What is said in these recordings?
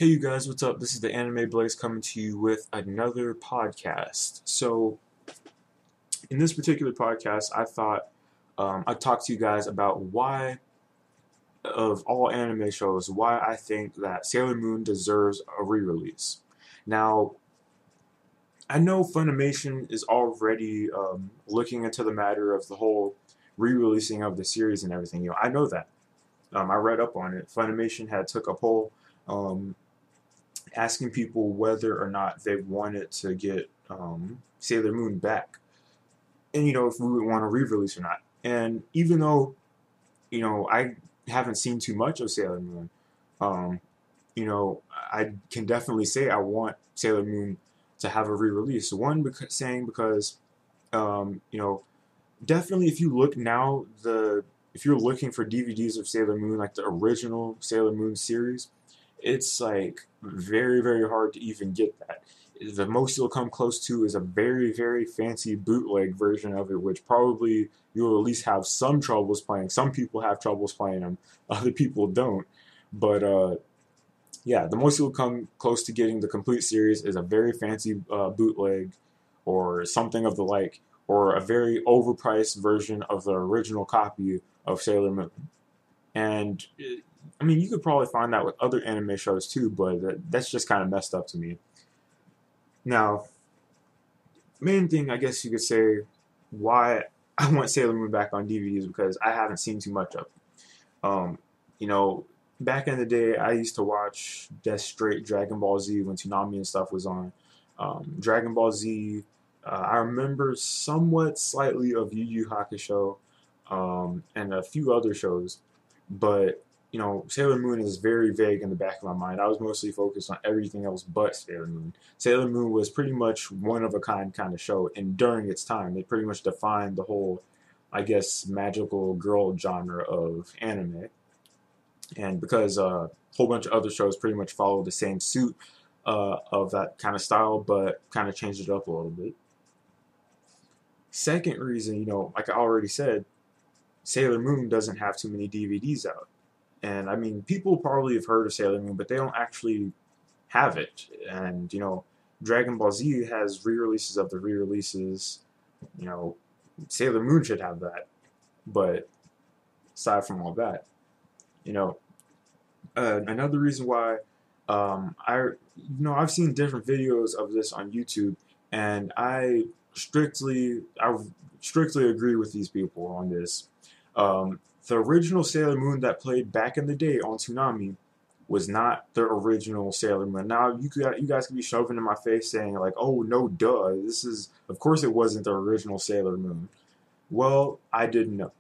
Hey you guys, what's up? This is the Anime Blaze coming to you with another podcast. So, in this particular podcast, I thought I'd talk to you guys about why, of all anime shows, why I think that Sailor Moon deserves a re release. Now, I know Funimation is already looking into the matter of the whole re releasing of the series and everything. I know that. I read up on it. Funimation had took a poll. Um, Asking people whether or not they wanted to get Sailor Moon back, and if we would want to re-release or not. And even though I haven't seen too much of Sailor Moon, um, I can definitely say I want Sailor Moon to have a re-release. One because um, you know definitely if you look now if you're looking for DVDs of Sailor Moon, like the original Sailor Moon series, it's like very, very hard to even get that. The most you'll come close to is a very, very fancy bootleg version of it, which probably you'll at least have some troubles playing. Some people have troubles playing them, other people don't. But yeah, the most you'll come close to getting the complete series is a very fancy bootleg or something of the like, or a very overpriced version of the original copy of Sailor Moon. And I mean, you could probably find that with other anime shows too, but that's just kind of messed up to me. Now, main thing I guess you could say why I want Sailor Moon back on DVD is because I haven't seen too much of it. You know, back in the day, I used to watch just straight Dragon Ball Z when Toonami and stuff was on. Dragon Ball Z. I remember somewhat slightly of Yu Yu Hakusho, and a few other shows, but Sailor Moon is very vague in the back of my mind. I was mostly focused on everything else but Sailor Moon. Sailor Moon was pretty much one of a kind of show, and during its time, it pretty much defined the whole, I guess, magical girl genre of anime. And because a whole bunch of other shows pretty much follow the same suit of that kind of style, but kind of changed it up a little bit. Second reason, like I already said, Sailor Moon doesn't have too many DVDs out. And I mean, people probably have heard of Sailor Moon, but they don't actually have it. And Dragon Ball Z has re-releases of the re-releases. You know, Sailor Moon should have that. But aside from all that, you know, another reason why I've seen different videos of this on YouTube, and I strictly agree with these people on this. The original Sailor Moon that played back in the day on Toonami was not the original Sailor Moon. Now you guys can be shoving in my face saying like, "Oh no, duh! This is of course it wasn't the original Sailor Moon." Well, I didn't know,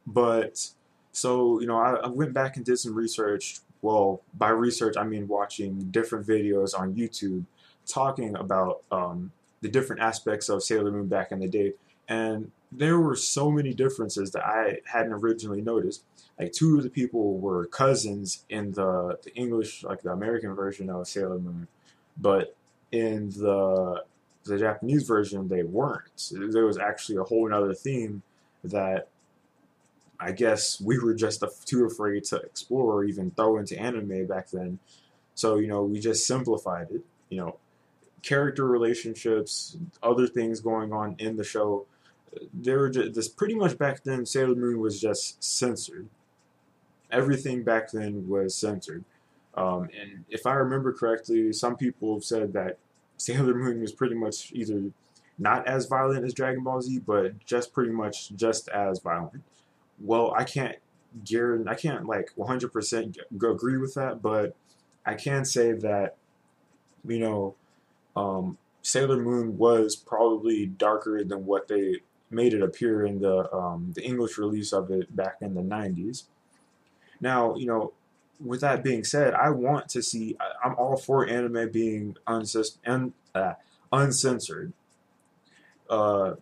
but so I went back and did some research. Well, by research I mean watching different videos on YouTube talking about the different aspects of Sailor Moon back in the day, and there were so many differences that I hadn't originally noticed. Like two of the people were cousins in the English, like the American version of Sailor Moon, but in the Japanese version they weren't. There was actually a whole other theme that I guess we were just too afraid to explore or even throw into anime back then. So we just simplified it. Character relationships, other things going on in the show. They were just this pretty much back then. Sailor Moon was just censored. Everything back then was censored. And if I remember correctly, some people have said that Sailor Moon was pretty much either not as violent as Dragon Ball Z, but just pretty much just as violent. Well, I can't like 100% agree with that, but I can say that you know Sailor Moon was probably darker than what they made it appear in the English release of it back in the 90s. Now, with that being said, I want to see. I'm all for anime being uncensored. Uh,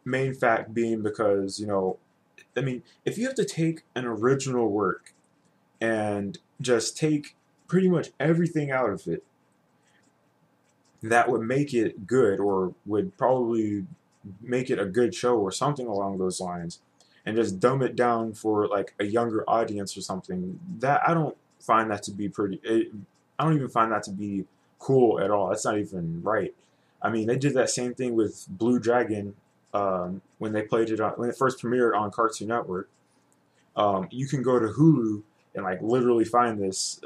Main fact being because I mean, if you have to take an original work and just take pretty much everything out of it that would make it good or would probably make it a good show or something along those lines and just dumb it down for like a younger audience or something, that I don't find that to be I don't even find that to be cool at all. That's not even right. I mean, they did that same thing with Blue Dragon when they played it on, when it first premiered on Cartoon Network. You can go to Hulu and like literally find this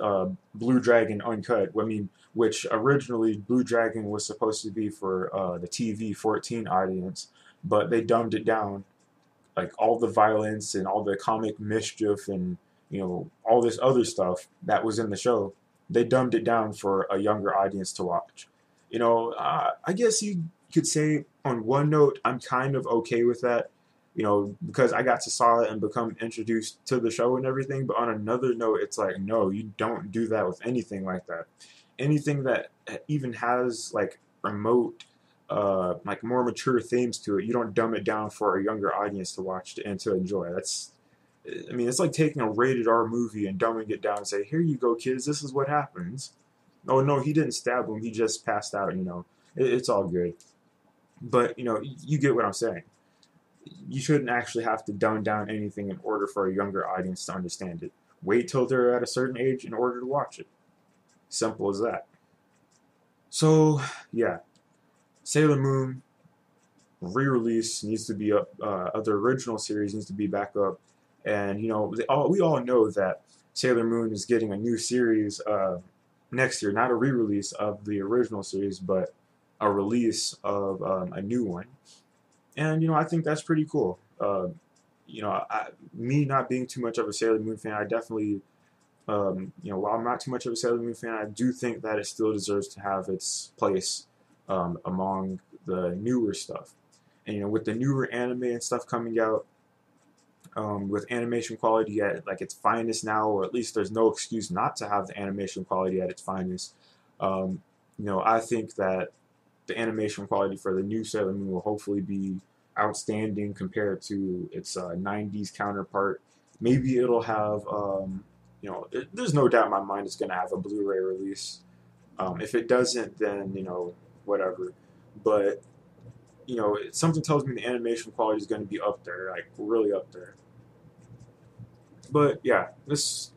Blue Dragon uncut. I mean, which originally Blue Dragon was supposed to be for the TV 14 audience, but they dumbed it down, like all the violence and all the comic mischief and all this other stuff that was in the show. They dumbed it down for a younger audience to watch. I guess you could say on one note, I'm kind of okay with that, because I got to saw it and become introduced to the show and everything. But on another note, it's like, no, you don't do that with anything like that. Anything that even has like remote, like more mature themes to it, you don't dumb it down for a younger audience to watch and to enjoy. I mean, it's like taking a rated R movie and dumbing it down and say, here you go, kids, this is what happens. Oh no, he didn't stab him, he just passed out. It's all good. But you get what I'm saying. You shouldn't actually have to dumb down anything in order for a younger audience to understand it. Wait till they're at a certain age in order to watch it. Simple as that. So yeah, Sailor Moon re-release needs to be up. The original series needs to be back up, and we all know that Sailor Moon is getting a new series next year. Not a re-release of the original series, but a release of a new one. And I think that's pretty cool. Me not being too much of a Sailor Moon fan, I definitely, while I'm not too much of a Sailor Moon fan, I do think that it still deserves to have its place among the newer stuff. And with the newer anime and stuff coming out, with animation quality at like its finest now, or at least there's no excuse not to have the animation quality at its finest. I think that the animation quality for the new Sailor Moon will hopefully be outstanding compared to its 90s counterpart. Maybe it'll have, there's no doubt in my mind it's going to have a Blu-ray release. If it doesn't, then, whatever. But, something tells me the animation quality is going to be up there, like really up there. But yeah, that's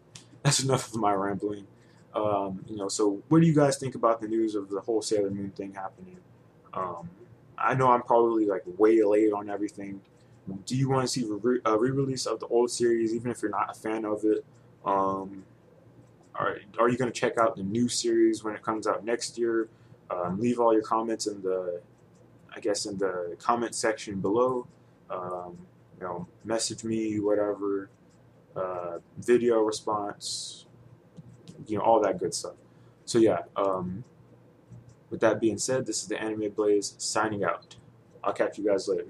enough of my rambling. So what do you guys think about the news of the whole Sailor Moon thing happening? Um, I know I'm probably like way late on everything. Do you want to see a re-release of the old series, even if you're not a fan of it? Um, are you going to check out the new series when it comes out next year? Leave all your comments I guess, in the comment section below. Um, message me, whatever. Video response, all that good stuff. So yeah, with that being said, this is the Anime Blaze signing out. I'll catch you guys later.